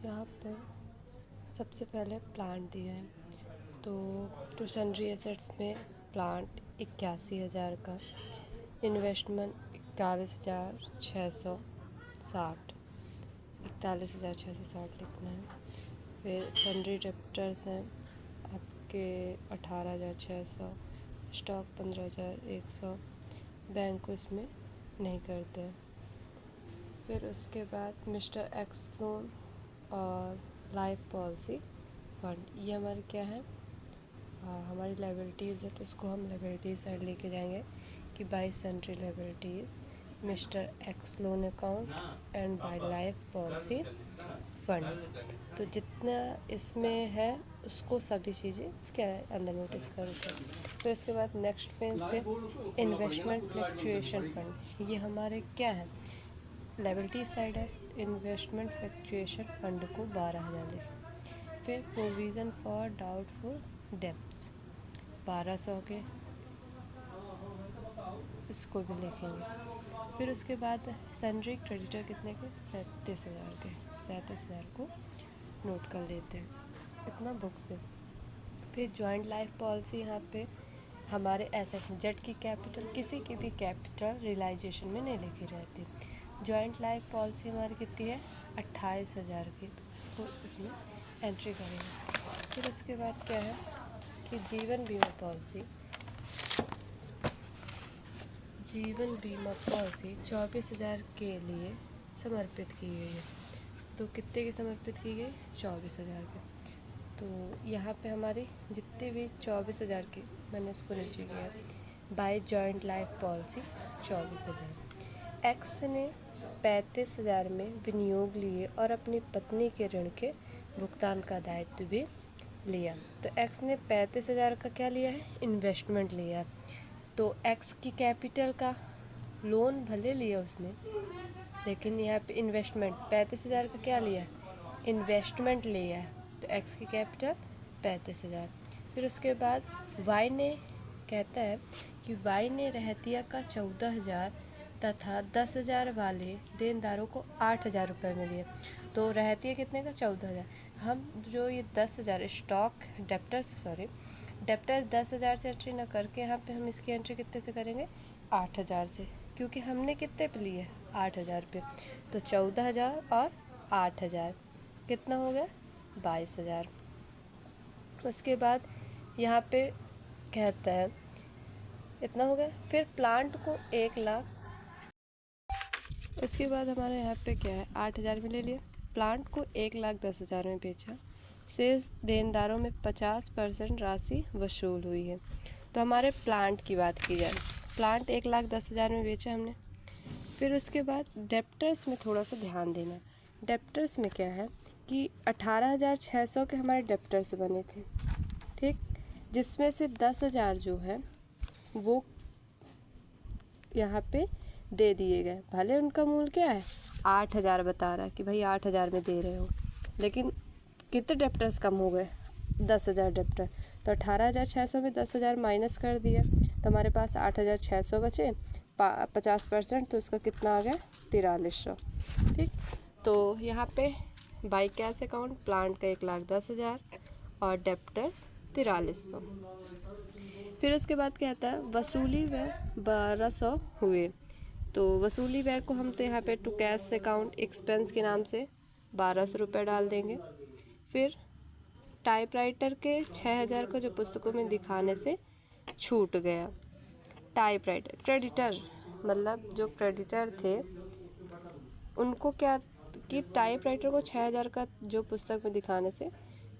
यहाँ पे सबसे पहले प्लांट दिया है, तो टू सन्ड्री एसेट्स में प्लांट 81,000 का, इन्वेस्टमेंट 41,660 लिखना है। फिर सन्ड्री डेप्टर्स हैं आपके 18,600, स्टॉक 15,100, बैंक को इसमें नहीं करते हैं। फिर उसके बाद मिस्टर एक्स लोन और लाइफ पॉलिसी फंड, ये हमारे क्या है, हमारी लाइबिलिटीज़ है, तो इसको हम लाइबिलिटीज साइड लेके जाएंगे कि bye sundry liabilities mister x loan account and bye life policy fund. तो जितना इसमें है उसको सभी चीज़ें इसके अंदर नोटिस करते हैं। फिर उसके बाद नेक्स्ट पेज पे इन्वेस्टमेंट फ्लक्चुएशन फंड, ये हमारे क्या है, लायबिलिटी साइड है। इन्वेस्टमेंट फ्लक्चुएशन फंड को 12,000 लिखें। फिर प्रोविज़न फॉर डाउटफुल डेब्ट्स 1200 के, इसको भी लिखेंगे। फिर उसके बाद सन्ड्री क्रेडिटर कितने के, 37,000 के, 37,000 को नोट कर लेते हैं, इतना बुक से। फिर जॉइंट लाइफ पॉलिसी, यहाँ पे हमारे एसेट जेड की कैपिटल, किसी की भी कैपिटल रियलाइजेशन में नहीं लिखी रहती। जॉइंट लाइफ पॉलिसी हमारी कितनी है, 28,000 की, तो इसको इसमें एंट्री करेंगे। फिर उसके बाद क्या है कि जीवन बीमा पॉलिसी 24,000 के लिए समर्पित की गई है। तो कितने की समर्पित की गई, 24,000 के। तो यहाँ पे हमारी जितने भी 24,000 की, मैंने इसको नीचे किया, by joint life policy 24,000। X ने 35,000 में विनियोग लिए और अपनी पत्नी के ऋण के भुगतान का दायित्व भी लिया। तो एक्स ने 35,000 का क्या लिया है, इन्वेस्टमेंट लिया है। तो एक्स की कैपिटल का लोन भले लिया उसने, लेकिन यहाँ पे इन्वेस्टमेंट 35,000 का क्या लिया है, इन्वेस्टमेंट लिया है। तो एक्स की कैपिटल 35,000। फिर उसके बाद वाई ने कहता है कि वाई ने रहतिया का 14,000 तथा 10,000 वाले देनदारों को 8,000 रुपये में दिए। तो रहतिया कितने का, 14,000। हम जो ये 10,000 स्टॉक डेप्टर्स 10,000 से एंट्री ना करके यहाँ पे हम इसकी एंट्री कितने से करेंगे, 8,000 से, क्योंकि हमने कितने पे लिए, 8,000 पे। तो 14,000 और 8,000 कितना हो गया, 22,000। उसके बाद यहाँ पे कहता है इतना हो गया। फिर प्लांट को 1 लाख, इसके बाद हमारे यहाँ पे क्या है, 8,000 में ले लिया, प्लांट को 1,10,000 में बेचा, शेष देनदारों में 50% राशि वसूल हुई है। तो हमारे प्लांट की बात की जाए, प्लांट 1,10,000 में बेचा हमने। फिर उसके बाद डेप्टर्स में थोड़ा सा ध्यान देना। डेप्टर्स में क्या है कि 18,600 के हमारे डेप्टर्स बने थे, ठीक, जिसमें से 10,000 जो है वो यहाँ पे दे दिए गए। भले उनका मूल क्या है, 8,000 बता रहा है कि भाई 8,000 में दे रहे हो, लेकिन कितने डेप्टर्स कम हो गए, 10,000 डेप्टर। तो 18,600 में 10,000 माइनस कर दिया, तो हमारे पास 8,600 बचे, 50%, तो उसका कितना आ गया, 4300, ठीक। तो यहाँ पे बाई कैश अकाउंट प्लांट का 1,10,000 और डेप्टर्स 4300। फिर उसके बाद क्या आता है, वसूली व्यय 1,200 हुए। तो वसूली व्यय को हम तो यहाँ पे टू कैश अकाउंट एक्सपेंस के नाम से 1,200 रुपये डाल देंगे। फिर टाइपराइटर के 6,000 को जो पुस्तकों में दिखाने से छूट गया। टाइपराइटर क्रेडिटर, मतलब जो क्रेडिटर थे उनको क्या कि टाइपराइटर को 6,000 का जो पुस्तक में दिखाने से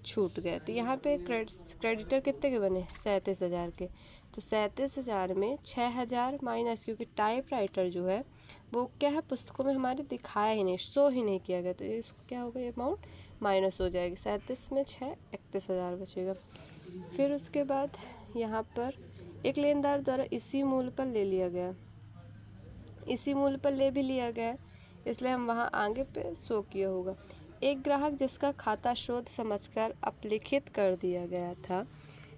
छूट गया। तो यहाँ पे क्रेडिटर कितने के बने, 37,000 के। तो 37,000 में 6,000 माइनस, क्योंकि टाइपराइटर जो है वो क्या है, पुस्तकों में हमारे दिखाया ही नहीं, शो ही नहीं किया गया, तो इसको क्या होगा, ये अमाउंट माइनस हो जाएगी। 37 में 6, 31,000 बचेगा। फिर उसके बाद यहाँ पर एक लेनदार द्वारा इसी मूल्य पर ले लिया गया, इसी मूल्य पर ले भी लिया गया, इसलिए हम वहाँ आगे पे शो किया होगा। एक ग्राहक जिसका खाता शोध समझकर अपलिखित कर दिया गया था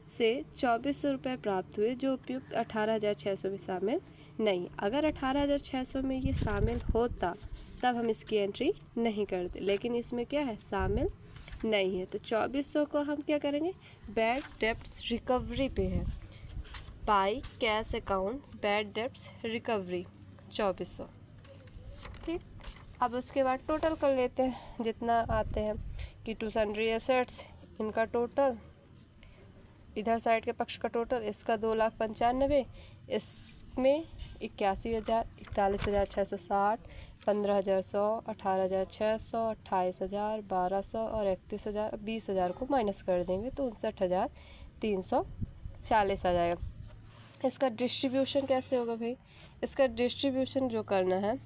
से 2,400 रुपये प्राप्त हुए, जो उपयुक्त 18,600 में शामिल नहीं। अगर 18,600 में ये शामिल होता तब हम इसकी एंट्री नहीं करते, लेकिन इसमें क्या है, शामिल नहीं है। तो 2400 को हम क्या करेंगे, बैड डेब्ट्स रिकवरी पे है, by cash account bad debts recovery 2400। ठीक, अब उसके बाद टोटल कर लेते हैं जितना आते हैं कि टू सन्ड्री एसेट्स, इनका टोटल, इधर साइड के पक्ष का टोटल, इसका 2,95,000, इसमें 81,000, 41,660, 15,100, 18,600, 28,000, 1,200 और 31,000। 20,000 को माइनस कर देंगे तो 59,340 आ जाएगा। इसका डिस्ट्रीब्यूशन कैसे होगा भाई, इसका डिस्ट्रीब्यूशन जो करना है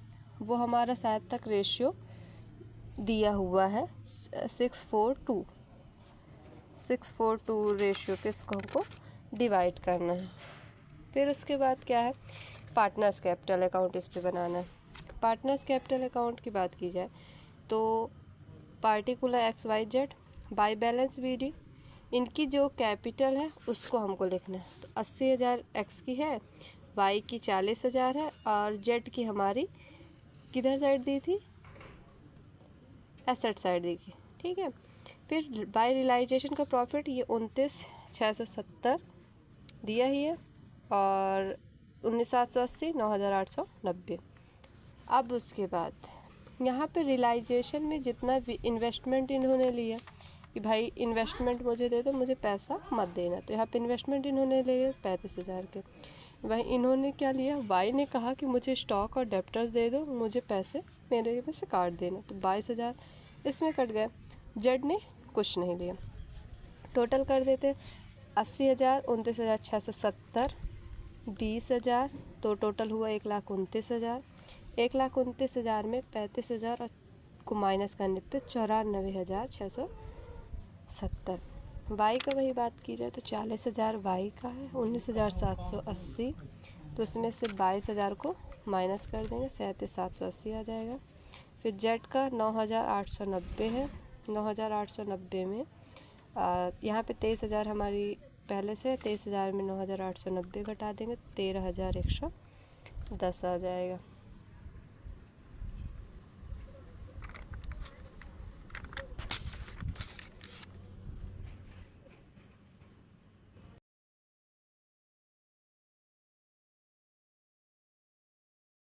वो हमारा शायद तक रेशियो दिया हुआ है 6:4:2 रेशियो पे इसको हमको डिवाइड करना है। फिर उसके बाद क्या है, पार्टनर्स कैपिटल अकाउंट इस पे बनाना है। पार्टनर्स कैपिटल अकाउंट की बात की जाए तो particular XYZ by balance BD, इनकी जो कैपिटल है उसको हमको लिखना है। तो 80,000 X की है, Y की 40,000 है और Z की हमारी किधर साइड दी थी, एसेट साइड दी थी। ठीक है, फिर बाय रियलाइजेशन का प्रॉफिट ये 29,670 दिया ही है और 19,780, 9,890। अब उसके बाद यहाँ पे रियलाइजेशन में जितना भी इन्वेस्टमेंट इन्होंने लिया कि भाई इन्वेस्टमेंट मुझे दे दो, मुझे पैसा मत देना, तो यहाँ पे इन्वेस्टमेंट इन्होंने लिए 35,000 के। वही इन्होंने क्या लिया, वाई ने कहा कि मुझे स्टॉक और डेप्टर्स दे दो, मुझे पैसे मेरे में से काट देना, तो 22,000 इसमें कट गए। जेड ने कुछ नहीं लिया। टोटल कर देते 80,000, 29,670, 20,000, तो टोटल हुआ 1,29,000। 1,29,000 में 35,000 को माइनस करने पे 94,670। वाई का वही बात की जाए तो 40,000 वाई का है, 19,780, तो उसमें से 22,000 को माइनस कर देंगे, 37,780 आ जाएगा। फिर जेड का 9,890 है, 9,890 में यहाँ पे 23,000 हमारी पहले से, 23,000 में 9,890 घटा देंगे, 13,110 आ जाएगा।